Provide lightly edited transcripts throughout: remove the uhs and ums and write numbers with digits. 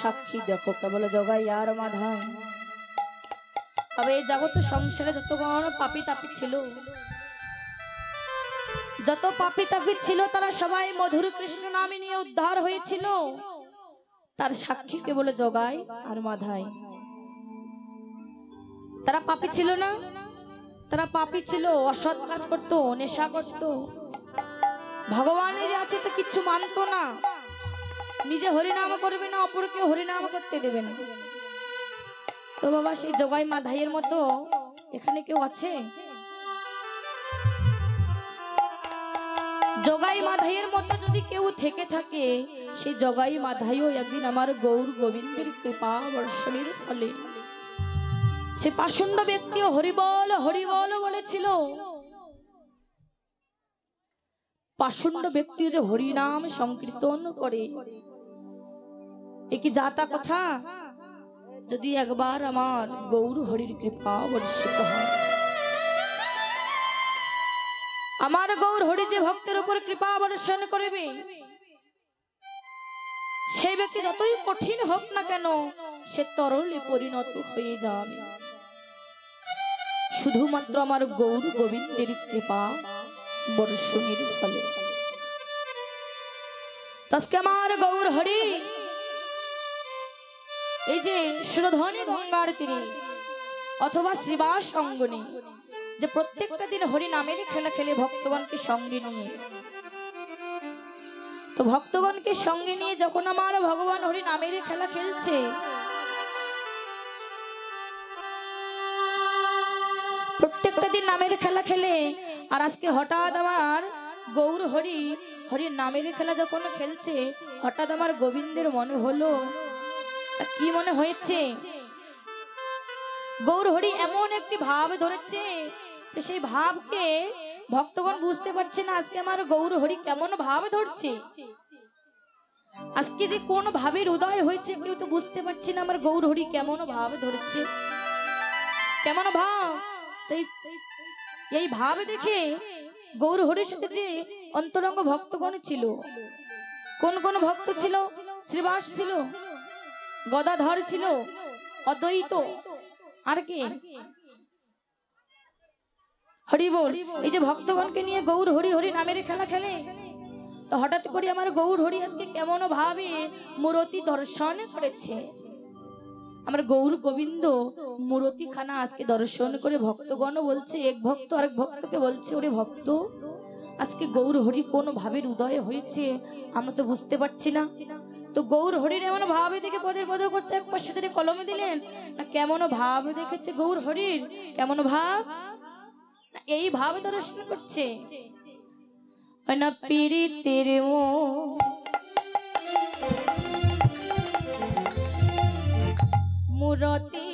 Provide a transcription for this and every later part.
সাক্ষী দেখো কেবল জগাই আর মাধাই। তবে এই জগৎ সংসারে যতগণ পাপী তাপী ছিল, যত পাপী তাপী ছিল তারা সবাই মধুর কৃষ্ণ নামে নিয়ে উদ্ধার হয়েছিল। তার সাক্ষী কেবল জগাই আর মাধাই। তারা পাপী ছিল না, তারা পাপী ছিল, অসৎ কাজ করতো, নেশা করতো, ভগবানের আছে তো কিচ্ছু মানতো না, নিজে হরিনাম করবে না, অপরকে হরিনাম করতে দেবে না। তো বাবা সেই জগাই মাধাইয়ের মতো এখানে কেউ আছে? জগাই মাধাইয়ের মতো যদি কেউ থেকে থাকে, সেই জগাই মাধাইও একদিন আমার গৌর গোবিন্দের কৃপা বর্ষণের ফলে সে পাষণ্ড ব্যক্তিও হরিবল হরিবল বলেছিল। পাষণ্ড ব্যক্তি যে হরিনাম সংকীর্তন করে, এ কি যাতা কথা? যদি একবার আমার গৌর হরির কৃপা বর্ষিত হয়, আমার গৌর হরি যে ভক্তের উপর কৃপা বর্ষণ করবে, সেই ব্যক্তি যতই কঠিন হোক না কেন সে তরলে পরিণত হয়ে যাবে, শুধুমাত্র আমার গৌর গোবিন্দের কৃপা বর্ষণের ফলে। আজকে আমার গৌর হরি এই যে সুরধনী গঙ্গার তীরে অথবা শ্রীবাস অঙ্গনে যে প্রত্যেকটা দিন হরি নামের খেলা খেলে ভক্তগণকে সঙ্গে নিয়ে, তো ভক্তগণকে সঙ্গে নিয়ে যখন আমার ভগবান হরি নামের খেলা খেলছে, প্রত্যেকটা দিন নামের খেলা খেলে, আর আজকে হঠাৎ আমার গৌর হরি হরি নামের খেলা যখন খেলছে, হঠাৎ আমার গোবিন্দের মনে হলো, কি মনে হয়েছে? গৌর হরি এমন একটি ভাব ধরেছে, সেই ভাবকে ভক্তগণ বুঝতে পারছে না আজকে আমার গৌর হরি কেমন ভাব ধরছে, আজকে যে কোন ভাবের উদয় হয়েছে কেউ তো বুঝতে পারছি না আমার গৌর হরি কেমন ভাব ধরেছে, কেমন ভাব। তাই এই ভাব দেখে গৌর হরির সাথে যে অন্তরঙ্গ ভক্তগণ ছিল, কোন কোন ভক্ত ছিল? শ্রীবাস ছিল, গদাধর ছিল, অদ্বৈত, আর কে? হরি বল। এই যে ভক্তগণকে নিয়ে গৌর হরি হরি নামের খেলা খেলে, তো হঠাৎ করে আমার গৌর হরি আজকে কেমন ভাবে মূরতি দর্শন করেছে। আমার গৌর গোবিন্দ মূরতি খানা আজকে দর্শন করে ভক্তগণ বলছে, এক ভক্ত আরেক ভক্তকে বলছে, ওরে ভক্ত, আজকে গৌর হরি কোন ভাবের উদয় হয়েছে আমরা তো বুঝতে পারছি না। তো গৌর হরির এমন ভাবে দেখে পদের পদ করতে এক পাশে ধরে কলমে দিলেন, না কেমন ভাব দেখেছে গৌর হরির, কেমন ভাব, এই ভাব দর্শন করছে। না পীড়িতের মূরতি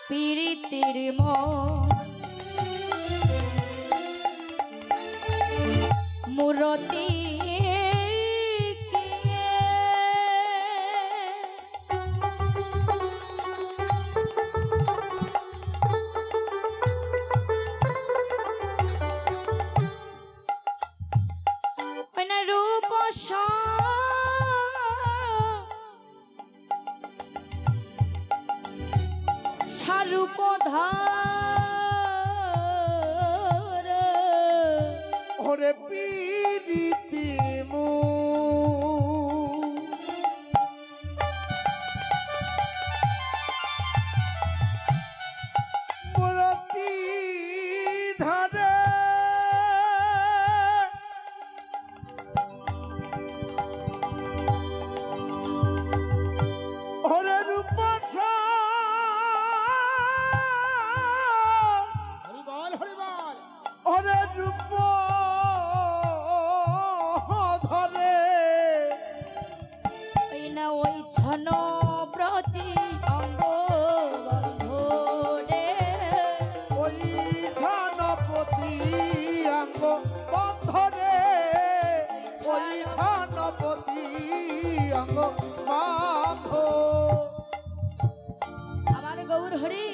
পীড়িতের মূরতি রূপ রূপধার ওরে পীড়িতি রূপ ধরে ওই না ওই ছন প্রতি অঙ্গ বন্ধরে ওই ঝনপতি অঙ্গ বন্ধরে ওই ঝনপতি অঙ্গ বন্ধ। আমার গৌর হরি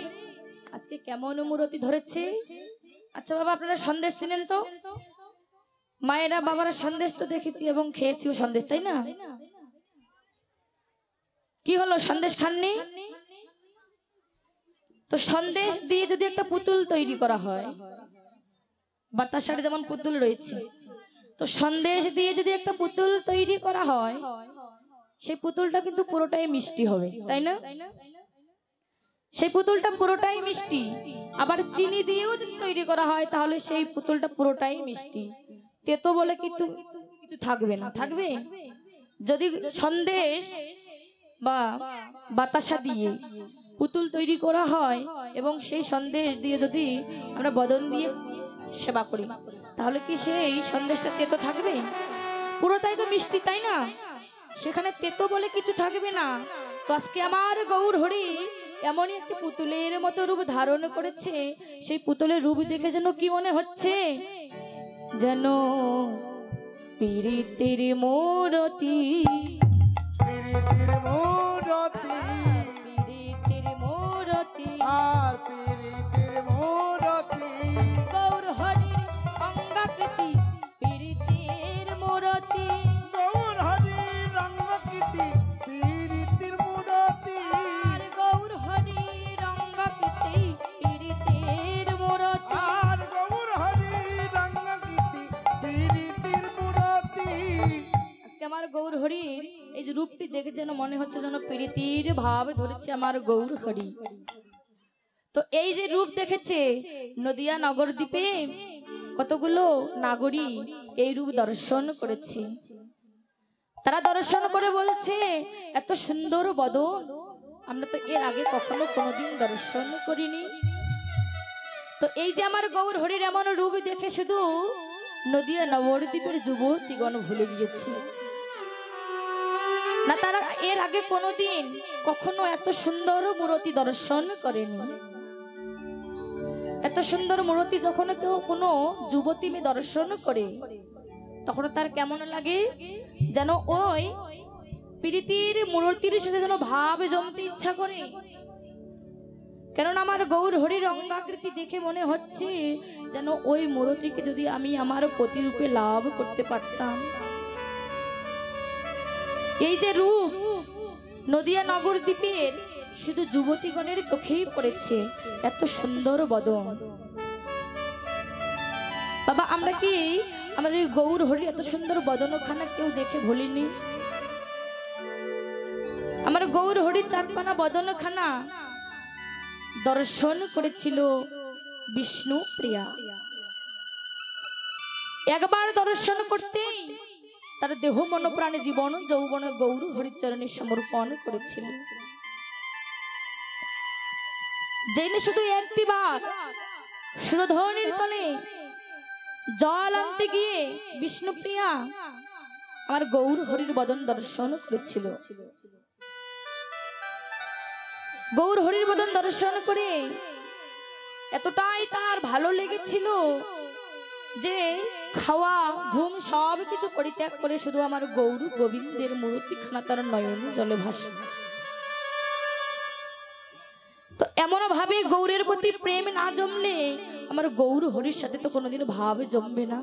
আজকে কেমন মূরতি ধরেছে। আচ্ছা বাবা, আপনারা সন্দেশ চিনেন তো? মায়েরা বাবারা সন্দেশ তো দেখেছি এবং খেয়েছিও সন্দেশ, তাই না? কি হলো, সন্দেশ খাননি? তো সন্দেশ দিয়ে যদি একটা পুতুল তৈরি করা হয়, বাতাসার যেমন পুতুল রয়েছে, তো সন্দেশ দিয়ে যদি একটা পুতুল তৈরি করা হয়, সেই পুতুলটা কিন্তু পুরোটাই মিষ্টি হবে, তাই না? সেই পুতুলটা পুরোটাই মিষ্টি। আবার চিনি দিয়েও যদি তৈরি করা হয় তাহলে সেই পুতুলটা পুরোটাই মিষ্টি। তেতো বলে কিন্তু কিছু থাকবে না, থাকবে? যদি সন্দেশ বা বাতাসা দিয়ে পুতুল তৈরি করা হয় এবং সেই সন্দেশ দিয়ে যদি আমরা বদন দিয়ে সেবা করি, তাহলে কি সেই সন্দেশটা তেতো থাকবে? পুরোটাই তো মিষ্টি, তাই না? সেখানে তেতো বলে কিছু থাকবে না। তো আজকে আমার গৌর হরি এমনই একটি পুতুলের মতো রূপ ধারণ করেছে। সেই পুতুলের রূপ দেখে যেন কি মনে হচ্ছে, যেন পীড়িতের মূরতি, পীড়িতের মূরতি পীড়িতের মূরতি, আর পীড়িতের মূরতি গৌর হরির অঙ্গাকৃতি, পীড়িতের মূরতি, গৌর হরি রঙ্গকৃতি পীড়িতের মূরতি আর গৌর হরির অঙ্গাকৃতি, পীড়িতের মূরতি। আর গৌর হরি রঙ্গকৃতি পীড়িতের মূরতি। আজকে আমার গৌর হরির এই যে রূপটি দেখে যেন মনে হচ্ছে যেন পীড়িতির ভাব ধরেছে আমার গৌর হরি। তো এই যে রূপ দেখেছে নদিয়া নগরদ্বীপে কতগুলো নাগরী এই রূপ দর্শন করেছে। তারা দর্শন করে বলছে, এত সুন্দর বদন আমরা তো এর আগে কখনো কোনোদিন দর্শন করিনি। তো এই যে আমার গৌর হরির এমন রূপ দেখে শুধু নদিয়া নবদ্বীপের যুবতীগণ ভুলে গিয়েছে না, তারা এর আগে কোনোদিন কখনো এত সুন্দর মূরতি দর্শন করেনি। এত সুন্দর মূরতি যখন কেউ কোনো যুবতী মেয়ে দর্শন করে তখন তার কেমন লাগে, যেন ওই প্রীতির মূর্তির সাথে যেন ভাব জমতে ইচ্ছা করে। কেননা আমার গৌর হরির অঙ্গাকৃতি দেখে মনে হচ্ছে যেন ওই মূর্তিকে যদি আমি আমার প্রতিরূপে লাভ করতে পারতাম। এই যে রূপ নদিয়া নগরদ্বীপের শুধু যুবতীগণের চোখেই পড়েছে, এত সুন্দর বদন। বাবা, আমরা কি আমার এই গৌর হরি এত সুন্দর বদনখানা কেউ দেখে ভুলিনি? আমার গৌর হরির চাঁদপানা বদনখানা দর্শন করেছিল বিষ্ণু প্রিয়া। একবার দর্শন করতেই তার দেহ মন প্রাণে জীবন যৌবন গৌর হরিচরণে সমর্পণ করেছিল। জেনে শুধু একটি বার সুরধনির তলে জল আনতে গিয়ে বিষ্ণুপ্রিয়া আমার গৌর হরির বদন দর্শন করেছিল। গৌর হরির বদন দর্শন করে এতটাই তার ভালো লেগেছিল যে খাওয়া ঘুম সব কিছু পরিত্যাগ করে শুধু আমার গৌর গোবিন্দের মূর্তিখানা তার নয়ন জলে ভাসে। তো এমন ভাবে গৌরের প্রতি প্রেম না জমলে আমার গৌর হরির সাথে তো কোনোদিন ভাব জমবে না।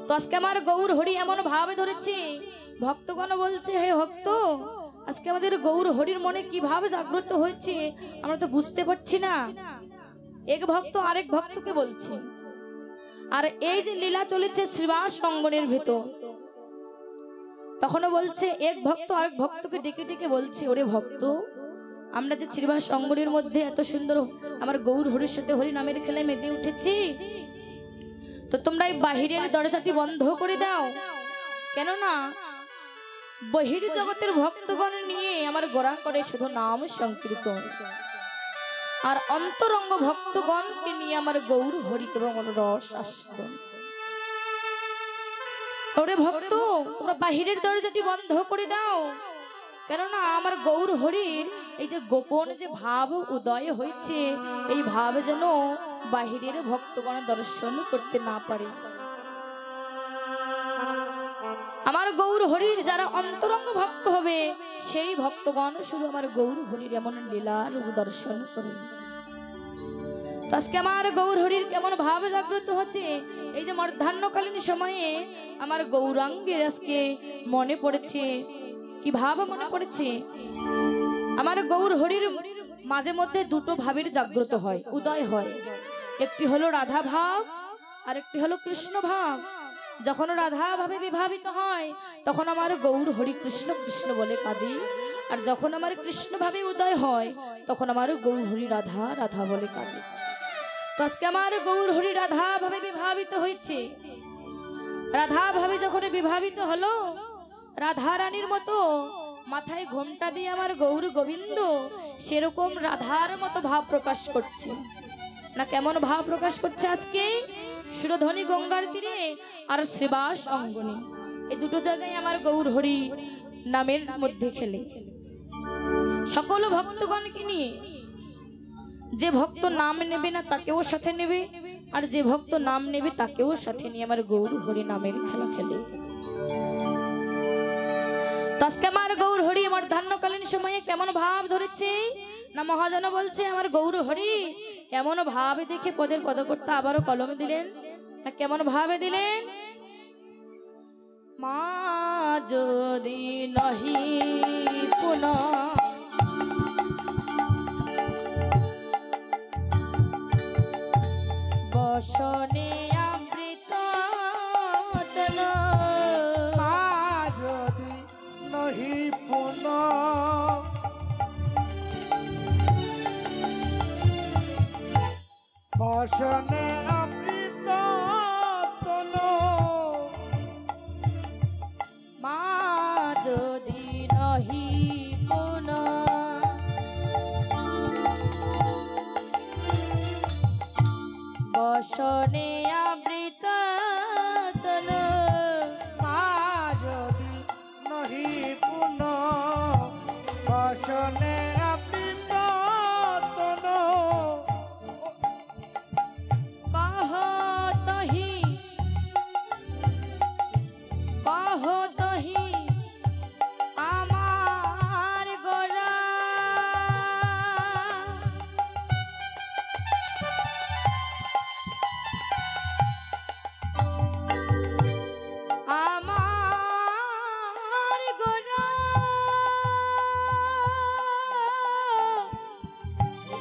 তো আজকে আমার গৌর হরি এমন ভাবে ধরেছে, ভক্তগণ বলছে, হে ভক্ত, আজকে আমাদের গৌর হরির মনে কি ভাবে জাগ্রত হয়েছে আমরা তো বুঝতে পারছি না। এক ভক্ত আরেক ভক্তকে বলছে, আর এই যে লীলা চলেছে শ্রীবাস অঙ্গনের ভেতর, তখনও বলছে এক ভক্ত আরেক ভক্তকে ডেকে ডেকে বলছে, ওরে ভক্ত, আমরা যে শ্রীবাস অঙ্গনের মধ্যে এত সুন্দর আমার গৌর হরির সাথে হরি নামের খেলায় মেতে উঠেছি, তো তোমরা এই বাহিরের দরজাটি বন্ধ করে দাও, কেননা বহির জগতের ভক্তগণ নিয়ে আমার গোড়া করে শুধু নাম সংকীর্তন। আর অন্তরঙ্গ ভক্তগণকে নিয়ে আমার গৌর হরি এবং রস আস্বাদন। ওরে ভক্ত, তোমরা বাহিরের দরজাটি বন্ধ করে দাও, কেননা আমার গৌর হরির এই যে গোপন যে ভাব উদয় হয়েছে, এই ভাব যেন বাহিরের ভক্তগণ দর্শন করতে না পারে। আমার গৌর হরির যারা অন্তরঙ্গ ভক্ত হবে, সেই ভক্তগণ শুধু আমার গৌর হরির এমন লীলা রূপ দর্শন করে। আজকে আমার গৌর হরির কেমন ভাব জাগ্রত হচ্ছে, এই যে মধ্যাহ্নকালীন সময়ে আমার গৌরাঙ্গের আজকে মনে পড়েছে। কি ভাব মনে পড়েছে? আমার গৌর হরির মাঝে মধ্যে দুটো ভাবের জাগ্রত হয়, উদয় হয়। একটি হলো রাধা ভাব, আর একটি হলো কৃষ্ণ ভাব। যখন রাধা ভাবে বিভাবিত হয়, তখন আমার গৌর হরি কৃষ্ণ কৃষ্ণ বলে কাঁদে। আর যখন আমার কৃষ্ণ ভাবে উদয় হয়, তখন আমার গৌর হরি রাধা রাধা বলে কাঁদে। তো আজকে আমার গৌর হরি রাধা ভাবে বিভাবিত হয়েছে। রাধা ভাবে যখন বিভাবিত হলো, রাধা রানীর মতো মাথায় ঘোমটা দিয়ে আমার গৌর গোবিন্দ সেরকম রাধার মতো ভাব প্রকাশ করছে না। কেমন ভাব প্রকাশ করছে আজকে? সুরধ্বনি গঙ্গার তীরে আর শ্রীবাস অঙ্গনে, এই দুটো জায়গায় আমার গৌর হরি নামের মধ্যে খেলে সকল ভক্তগণকে নিয়ে। যে ভক্ত নাম নেবে না তাকেও সাথে নেবে, আর যে ভক্ত নাম নেবে তাকেও সাথে নিয়ে আমার গৌর হরি নামের খেলা খেলে। আজকে আমার গৌর হরি আমার ধান্যকালীন সময়ে কেমন ভাব ধরেছে না, মহাজন বলছে আমার গৌর হরি এমন ভাবে দেখে পদের পদকর্তা আবারও কলমে দিলেন না। কেমন ভাবে দিলেন? মা যদি নহি পুনঃ বসনে আমৃত তন, মা যদি নহি পুনঃ বসনে অমৃত তন, মা যদি নহি পুনঃ বসনে আমৃত তন, মা যদি নহি পুনঃ বসনে অমৃত তন, কহ তহি কহ তহি আমার গোরা, আমার গোরা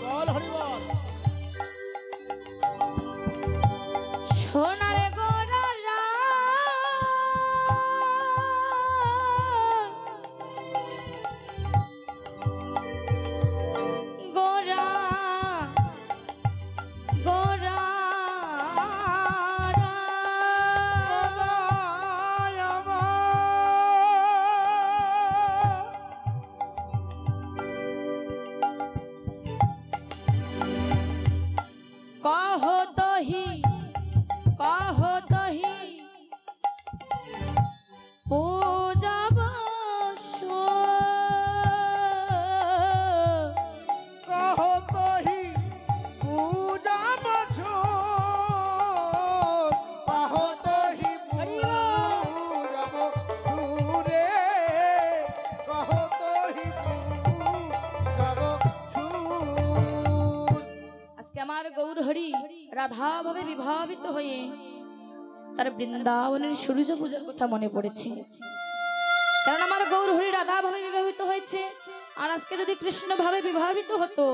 বল হরি বল। সোনার গোরা গোরা গোরা সদায় আমার কহ তহি কহ তহি পূজাব কহ তহি পূজা বছ, কহ তহি পূজা বছুরে, কহ তহি পূজা বছু। আজকে আমার গৌর হরি রাধা ভাবে বিভাবিত হয়ে তার বৃন্দাবনের সূর্য পূজার কথা মনে পড়েছে। কারণ আমার গৌর হরি রাধা ভাবে বিভাবিত হয়েছে, আর আজকে যদি কৃষ্ণ ভাবে বিভাবিত হতো,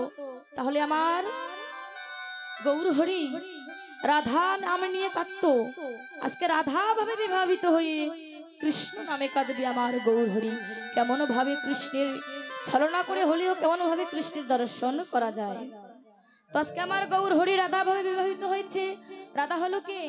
তাহলে আমার গৌর হরি রাধা নাম নিয়ে কাঁদতো। আজকে রাধা ভাবে বিভাবিত হয়ে কৃষ্ণ নামে কাঁদবে আমার গৌর হরি। কেমন ভাবে কৃষ্ণের ছলনা করে হলেও কেমন ভাবে কৃষ্ণের দর্শন করা যায়। তো আজকে আমার গৌর হরি রাধা ভাবে বিবাহিত হয়েছে। রাধা হলো কে?